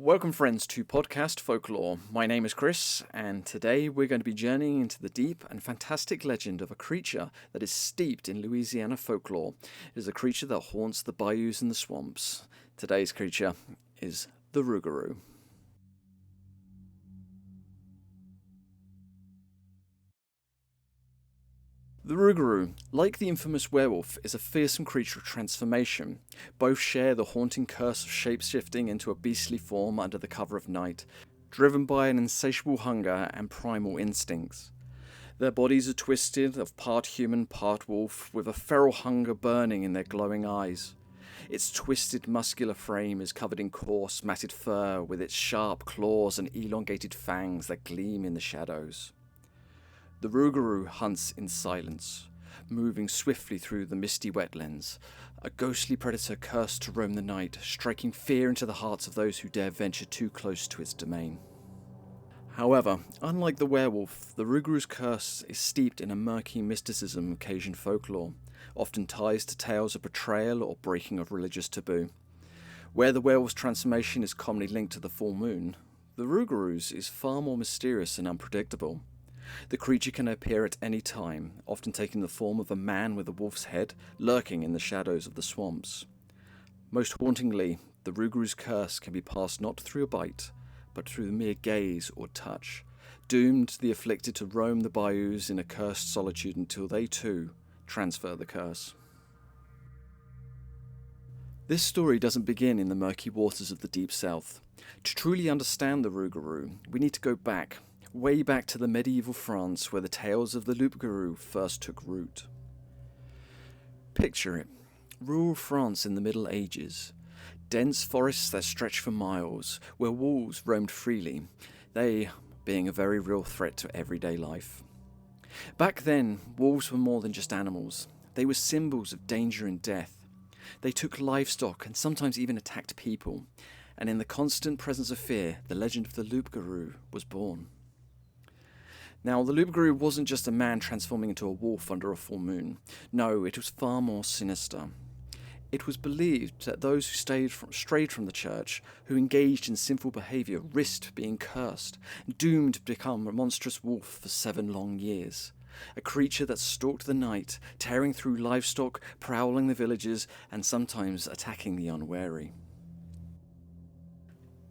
Welcome, friends, to podcast Folklore. My name is Chris, and today we're going to be journeying into the deep and fantastic legend of a creature that is steeped in Louisiana folklore. It is a creature that haunts the bayous and the swamps. Today's creature is the Rougarou. The Rougarou, like the infamous werewolf, is a fearsome creature of transformation. Both share the haunting curse of shapeshifting into a beastly form under the cover of night, driven by an insatiable hunger and primal instincts. Their bodies are twisted, of part human, part wolf, with a feral hunger burning in their glowing eyes. Its twisted, muscular frame is covered in coarse, matted fur, with its sharp claws and elongated fangs that gleam in the shadows. The Rougarou hunts in silence, moving swiftly through the misty wetlands, a ghostly predator cursed to roam the night, striking fear into the hearts of those who dare venture too close to its domain. However, unlike the werewolf, the Rougarou's curse is steeped in a murky mysticism of Cajun folklore, often ties to tales of betrayal or breaking of religious taboo. Where the werewolf's transformation is commonly linked to the full moon, the Rougarou's is far more mysterious and unpredictable. The creature can appear at any time, often taking the form of a man with a wolf's head, lurking in the shadows of the swamps. Most hauntingly, the Rougarou's curse can be passed not through a bite, but through the mere gaze or touch, doomed the afflicted to roam the bayous in accursed solitude until they too transfer the curse. This story doesn't begin in the murky waters of the Deep South. To truly understand the Rougarou, we need to go back, way back to the medieval France where the tales of the loup-garou first took root. Picture it, rural France in the Middle Ages. Dense forests that stretched for miles, where wolves roamed freely, they being a very real threat to everyday life. Back then, wolves were more than just animals. They were symbols of danger and death. They took livestock and sometimes even attacked people, and in the constant presence of fear, the legend of the loup-garou was born. Now, the loup-garou wasn't just a man transforming into a wolf under a full moon. No, it was far more sinister. It was believed that those who strayed from the church, who engaged in sinful behaviour, risked being cursed, doomed to become a monstrous wolf for 7 long years. A creature that stalked the night, tearing through livestock, prowling the villages, and sometimes attacking the unwary.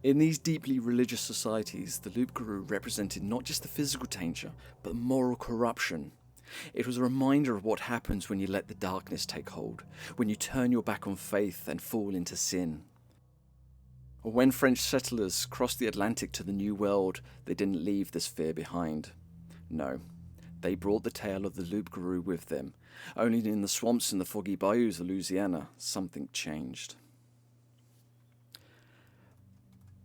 In these deeply religious societies, the loup-garou represented not just the physical danger, but moral corruption. It was a reminder of what happens when you let the darkness take hold, when you turn your back on faith and fall into sin. Or when French settlers crossed the Atlantic to the New World, they didn't leave this fear behind. No, they brought the tale of the loup-garou with them. Only in the swamps and the foggy bayous of Louisiana, something changed.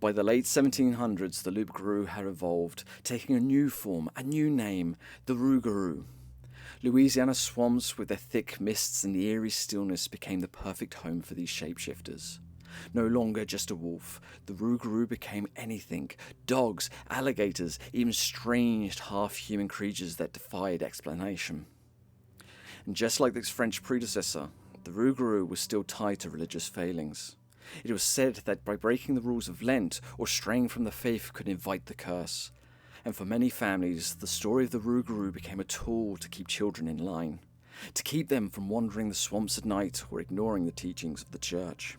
By the late 1700s, the loup-garou had evolved, taking a new form, a new name, the Rougarou. Louisiana swamps with their thick mists and eerie stillness became the perfect home for these shapeshifters. No longer just a wolf, the Rougarou became anything: dogs, alligators, even strange half-human creatures that defied explanation. And just like its French predecessor, the Rougarou was still tied to religious failings. It was said that by breaking the rules of Lent or straying from the faith could invite the curse. And for many families, the story of the Rougarou became a tool to keep children in line, to keep them from wandering the swamps at night or ignoring the teachings of the church.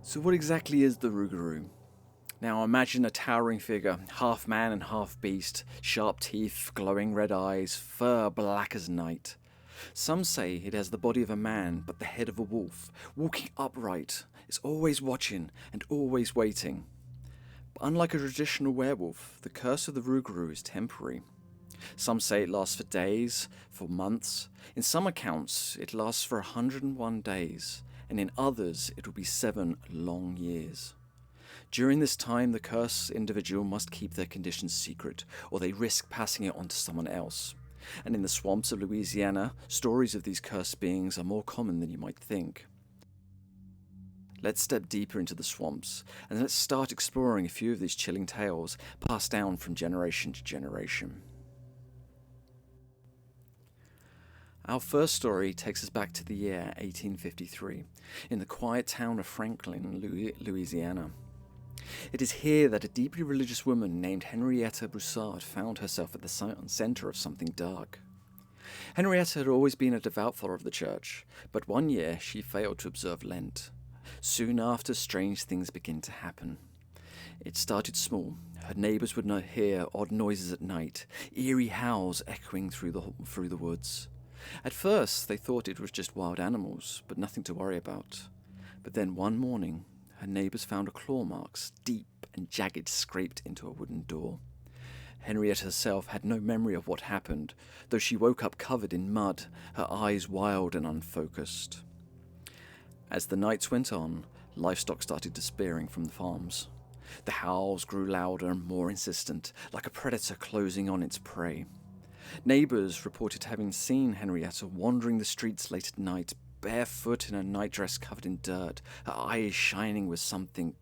So what exactly is the Rougarou? Now imagine a towering figure, half man and half beast, sharp teeth, glowing red eyes, fur black as night. Some say it has the body of a man, but the head of a wolf, walking upright, is always watching and always waiting. But unlike a traditional werewolf, the curse of the Rougarou is temporary. Some say it lasts for days, for months. In some accounts, it lasts for 101 days, and in others, it will be 7 long years. During this time, the cursed individual must keep their condition secret, or they risk passing it on to someone else. And in the swamps of Louisiana, stories of these cursed beings are more common than you might think. Let's step deeper into the swamps, and let's start exploring a few of these chilling tales passed down from generation to generation. Our first story takes us back to the year 1853, in the quiet town of Franklin, Louisiana. It is here that a deeply religious woman named Henrietta Broussard found herself at the centre of something dark. Henrietta had always been a devout follower of the church, but one year she failed to observe Lent. Soon after, strange things began to happen. It started small. Her neighbours would not hear odd noises at night, eerie howls echoing through the woods. At first, they thought it was just wild animals, but nothing to worry about. But then one morning, her neighbours found claw marks, deep and jagged, scraped into a wooden door. Henrietta herself had no memory of what happened, though she woke up covered in mud, her eyes wild and unfocused. As the nights went on, livestock started disappearing from the farms. The howls grew louder and more insistent, like a predator closing on its prey. Neighbours reported having seen Henrietta wandering the streets late at night, barefoot in a nightdress covered in dirt, her eyes shining with something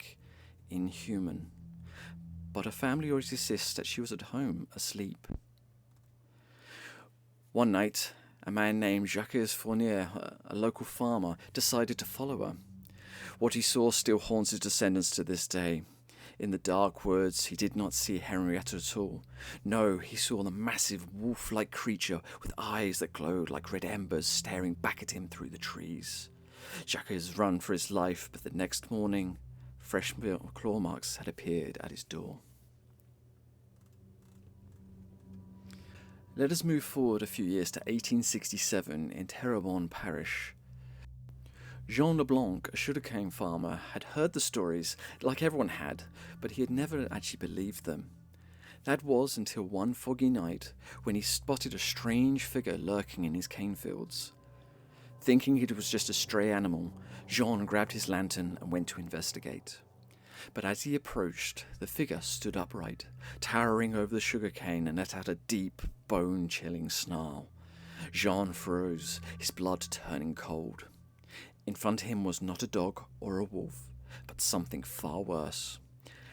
inhuman. But her family always insists that she was at home, asleep. One night, a man named Jacques Fournier, a local farmer, decided to follow her. What he saw still haunts his descendants to this day. In the dark woods, he did not see Henrietta at all. No, he saw the massive wolf-like creature with eyes that glowed like red embers staring back at him through the trees. Jacques ran for his life, but the next morning, fresh claw marks had appeared at his door. Let us move forward a few years to 1867 in Terrebonne Parish. Jean Leblanc, a sugarcane farmer, had heard the stories, like everyone had, but he had never actually believed them. That was until one foggy night when he spotted a strange figure lurking in his cane fields. Thinking it was just a stray animal, Jean grabbed his lantern and went to investigate. But as he approached, the figure stood upright, towering over the sugarcane, and let out a deep, bone-chilling snarl. Jean froze, his blood turning cold. In front of him was not a dog or a wolf, but something far worse.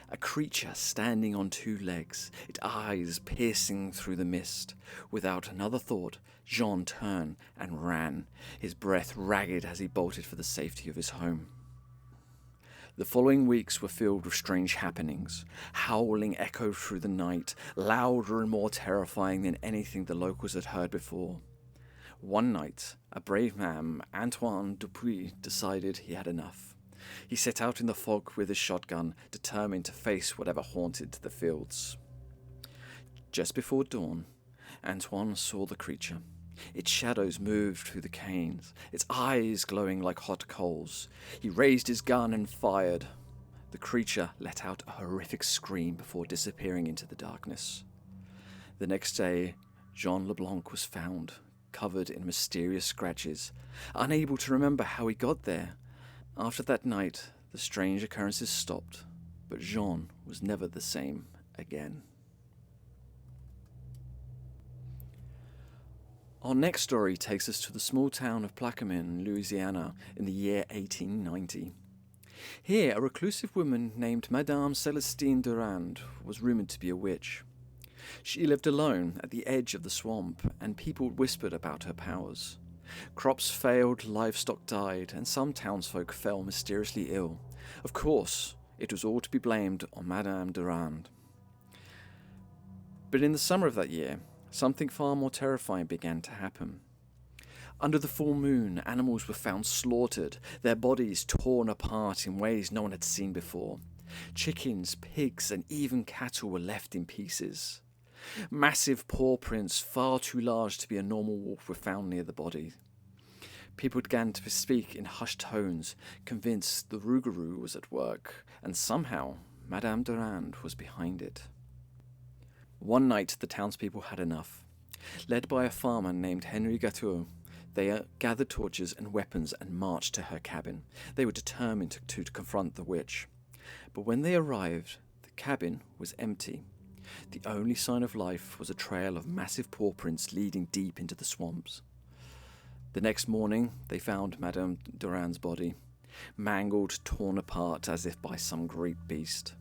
A creature standing on two legs, its eyes piercing through the mist. Without another thought, Jean turned and ran, his breath ragged as he bolted for the safety of his home. The following weeks were filled with strange happenings. Howling echoed through the night, louder and more terrifying than anything the locals had heard before. One night, a brave man, Antoine Dupuis, decided he had enough. He set out in the fog with his shotgun, determined to face whatever haunted the fields. Just before dawn, Antoine saw the creature. Its shadows moved through the canes, its eyes glowing like hot coals. He raised his gun and fired. The creature let out a horrific scream before disappearing into the darkness. The next day, Jean Leblanc was found, covered in mysterious scratches, unable to remember how he got there. After that night, the strange occurrences stopped, but Jean was never the same again. Our next story takes us to the small town of Plaquemine, Louisiana, in the year 1890. Here, a reclusive woman named Madame Celestine Durand was rumoured to be a witch. She lived alone at the edge of the swamp, and people whispered about her powers. Crops failed, livestock died, and some townsfolk fell mysteriously ill. Of course, it was all to be blamed on Madame Durand. But in the summer of that year, something far more terrifying began to happen. Under the full moon, animals were found slaughtered, their bodies torn apart in ways no one had seen before. Chickens, pigs, and even cattle were left in pieces. Massive paw prints, far too large to be a normal wolf, were found near the body. People began to speak in hushed tones, convinced the Rougarou was at work, and somehow Madame Durand was behind it. One night the townspeople had enough. Led by a farmer named Henri Gatteau, they gathered torches and weapons and marched to her cabin. They were determined to confront the witch. But when they arrived, the cabin was empty. The only sign of life was a trail of massive paw prints leading deep into the swamps. The next morning, they found Madame Durand's body, mangled, torn apart as if by some great beast.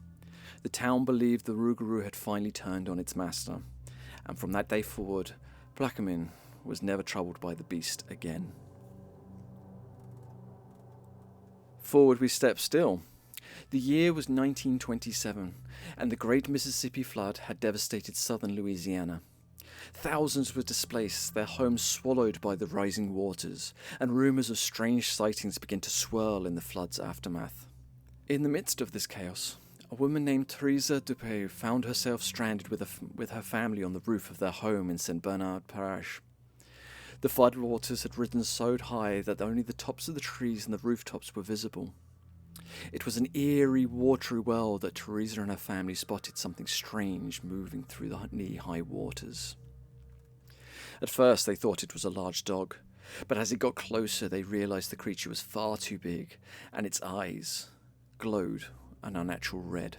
The town believed the Rougarou had finally turned on its master, and from that day forward, Plaquemine was never troubled by the beast again. Forward we step still. The year was 1927, and the Great Mississippi Flood had devastated southern Louisiana. Thousands were displaced, their homes swallowed by the rising waters, and rumours of strange sightings began to swirl in the flood's aftermath. In the midst of this chaos, a woman named Teresa Dupay found herself stranded with her family on the roof of their home in St. Bernard Parish. The flood waters had risen so high that only the tops of the trees and the rooftops were visible. It was an eerie, watery well that Teresa and her family spotted something strange moving through the knee-high waters. At first they thought it was a large dog, but as it got closer they realised the creature was far too big, and its eyes glowed an unnatural red.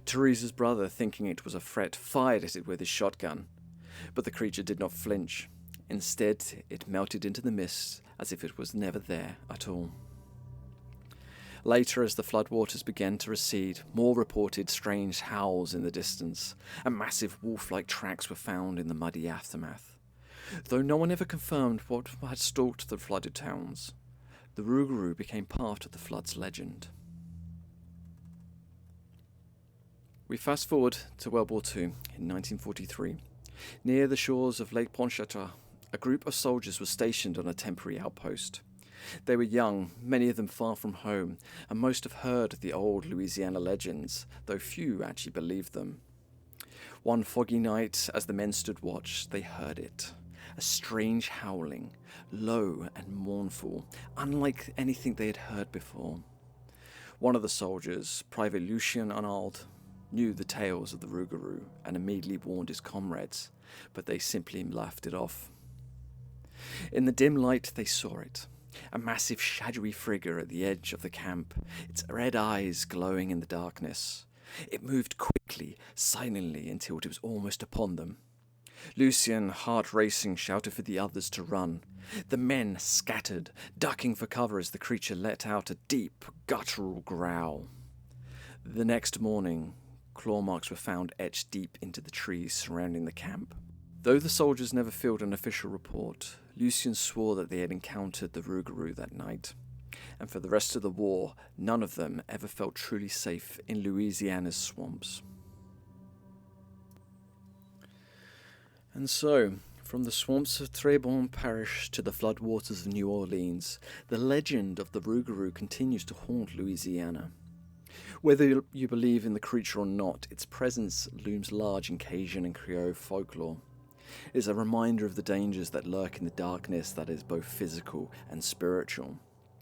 Teresa's brother, thinking it was a threat, fired at it with his shotgun, but the creature did not flinch. Instead, it melted into the mist as if it was never there at all. Later, as the floodwaters began to recede, more reported strange howls in the distance, and massive wolf-like tracks were found in the muddy aftermath. Though no one ever confirmed what had stalked the flooded towns, the Rougarou became part of the flood's legend. We fast forward to World War II in 1943. Near the shores of Lake Pontchartrain, a group of soldiers were stationed on a temporary outpost. They were young, many of them far from home, and most have heard the old Louisiana legends, though few actually believed them. One foggy night, as the men stood watch, they heard it. A strange howling, low and mournful, unlike anything they had heard before. One of the soldiers, Private Lucien Arnauld, knew the tales of the Rougarou and immediately warned his comrades, but they simply laughed it off. In the dim light they saw it. A massive shadowy figure at the edge of the camp, its red eyes glowing in the darkness. It moved quickly, silently, until it was almost upon them. Lucien, heart racing, shouted for the others to run. The men scattered, ducking for cover as the creature let out a deep, guttural growl. The next morning, claw marks were found etched deep into the trees surrounding the camp. Though the soldiers never filed an official report, Lucien swore that they had encountered the Rougarou that night, and for the rest of the war, none of them ever felt truly safe in Louisiana's swamps. And so, from the swamps of Trébon Parish to the floodwaters of New Orleans, the legend of the Rougarou continues to haunt Louisiana. Whether you believe in the creature or not, its presence looms large in Cajun and Creole folklore. It is a reminder of the dangers that lurk in the darkness that is both physical and spiritual.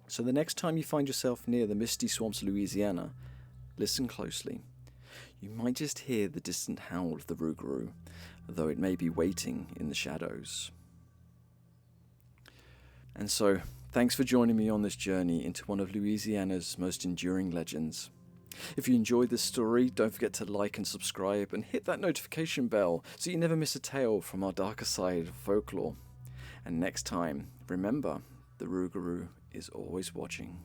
So the next time you find yourself near the misty swamps of Louisiana, listen closely. You might just hear the distant howl of the Rougarou, though it may be waiting in the shadows. And so, thanks for joining me on this journey into one of Louisiana's most enduring legends. If you enjoyed this story, don't forget to like and subscribe and hit that notification bell so you never miss a tale from our darker side of folklore. And next time, remember, the Rougarou is always watching.